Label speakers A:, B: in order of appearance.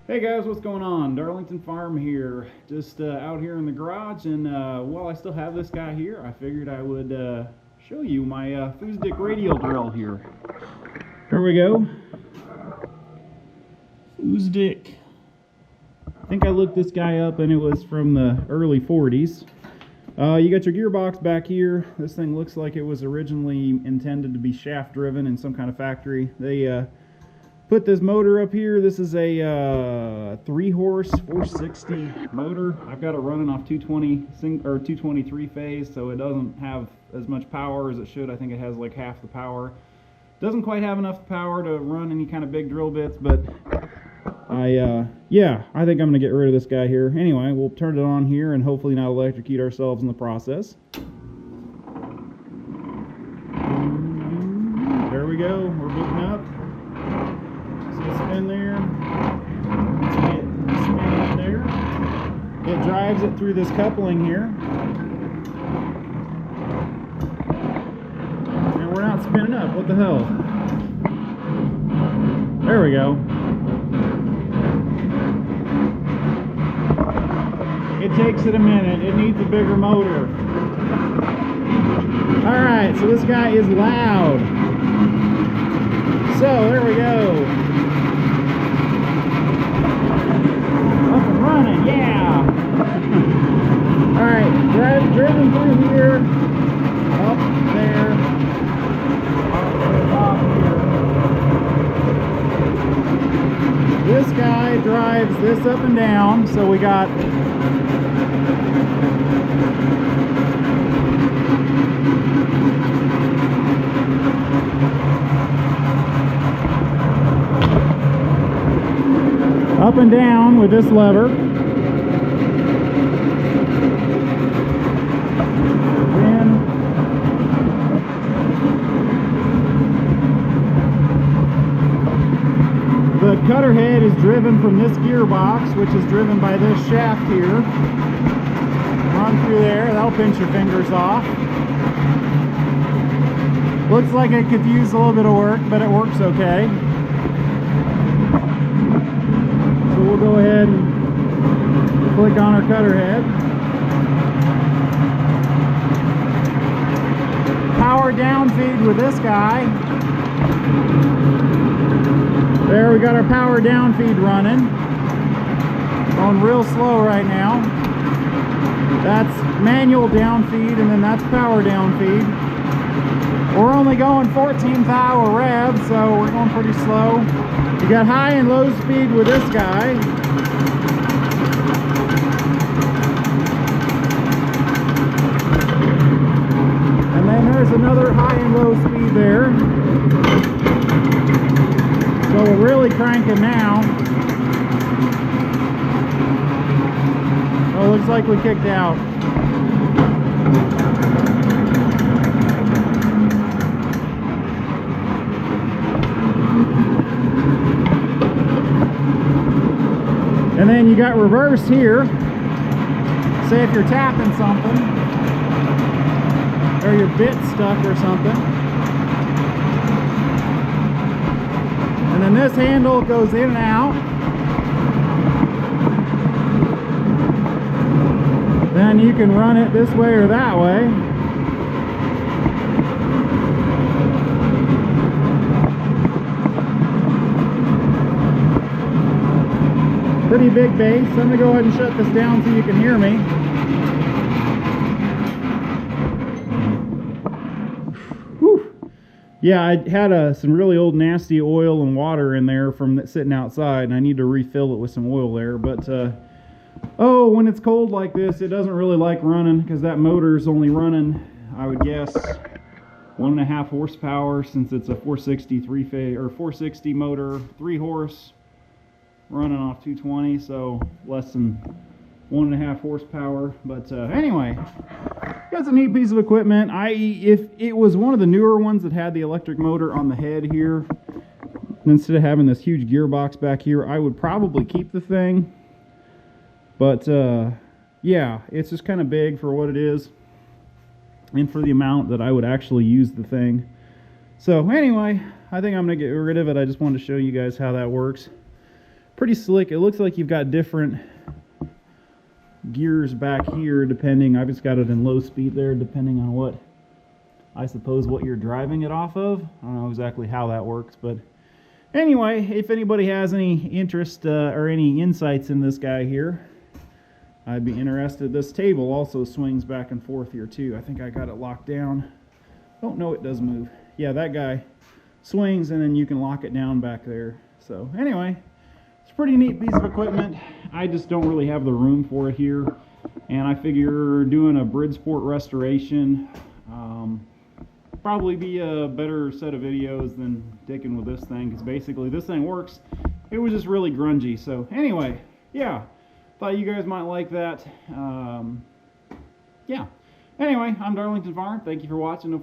A: Hey guys, what's going on? Darlington Farm here. Just out here in the garage, and while I still have this guy here, I figured I would show you my Fosdick Radial drill here. Here we go. Fosdick. I think I looked this guy up and it was from the early 40s. You got your gearbox back here. This thing looks like it was originally intended to be shaft driven in some kind of factory. They put this motor up here. This is a 3-horse 460 motor. I've got it running off 220 3-phase, so it doesn't have as much power as it should. I think it has like half the power. Doesn't quite have enough power to run any kind of big drill bits, but yeah, I think I'm gonna get rid of this guy here. Anyway, we'll turn it on here and hopefully not electrocute ourselves in the process. There we go. We're booting up. Spin there. Spin up there. It drives it through this coupling here. And we're not spinning up. What the hell? There we go. It takes it a minute. It needs a bigger motor. Alright, so this guy is loud. So, there we go. Up and running, yeah! Alright, driven through here, up there, up to the top here. This guy drives this up and down, so we got up and down with this lever. Then the cutter head is driven from this gearbox, which is driven by this shaft here. Run through there, that'll pinch your fingers off. Looks like it could use a little bit of work, but it works okay. So we'll go ahead and click on our cutter head. Power down feed with this guy. There, we got our power down feed running. Going real slow right now. That's manual down feed, and then that's power down feed. We're only going 14 thou a rev, so we're going pretty slow. You got high and low speed with this guy. And then there's another high and low speed there. So we're really cranking now. Oh, looks like we kicked out. And then you got reverse here. Say if you're tapping something, or your bit's stuck or something. And then this handle goes in and out. Then you can run it this way or that way. Pretty big bass. I'm going to go ahead and shut this down so you can hear me. Whew. Yeah, I had some really old nasty oil and water in there from sitting outside, and I need to refill it with some oil there. But oh, when it's cold like this, it doesn't really like running because that motor is only running, I would guess, 1.5 horsepower, since it's a 460 3-phase or 460 motor, 3-horse. Running off 220, so less than 1.5 horsepower. But anyway, that's a neat piece of equipment. If it was one of the newer ones that had the electric motor on the head here, instead of having this huge gearbox back here, I would probably keep the thing. But yeah, it's just kind of big for what it is and for the amount that I would actually use the thing. So anyway, I think I'm gonna get rid of it. I just wanted to show you guys how that works. pretty slick. It looks like you've got different gears back here depending. I've just got it in low speed there depending on what, I suppose, what you're driving it off of. I don't know exactly how that works, but anyway, if anybody has any interest or any insights in this guy here, I'd be interested. This table also swings back and forth here too. I think I got it locked down. Oh no, it does move. Yeah, that guy swings and then you can lock it down back there. So anyway, it's a pretty neat piece of equipment. I just don't really have the room for it here, and I figure doing a Bridgeport restoration probably be a better set of videos than dicking with this thing, because basically this thing works. It was just really grungy. So anyway, yeah, thought you guys might like that. Yeah, anyway, I'm Darlington Farm. Thank you for watching.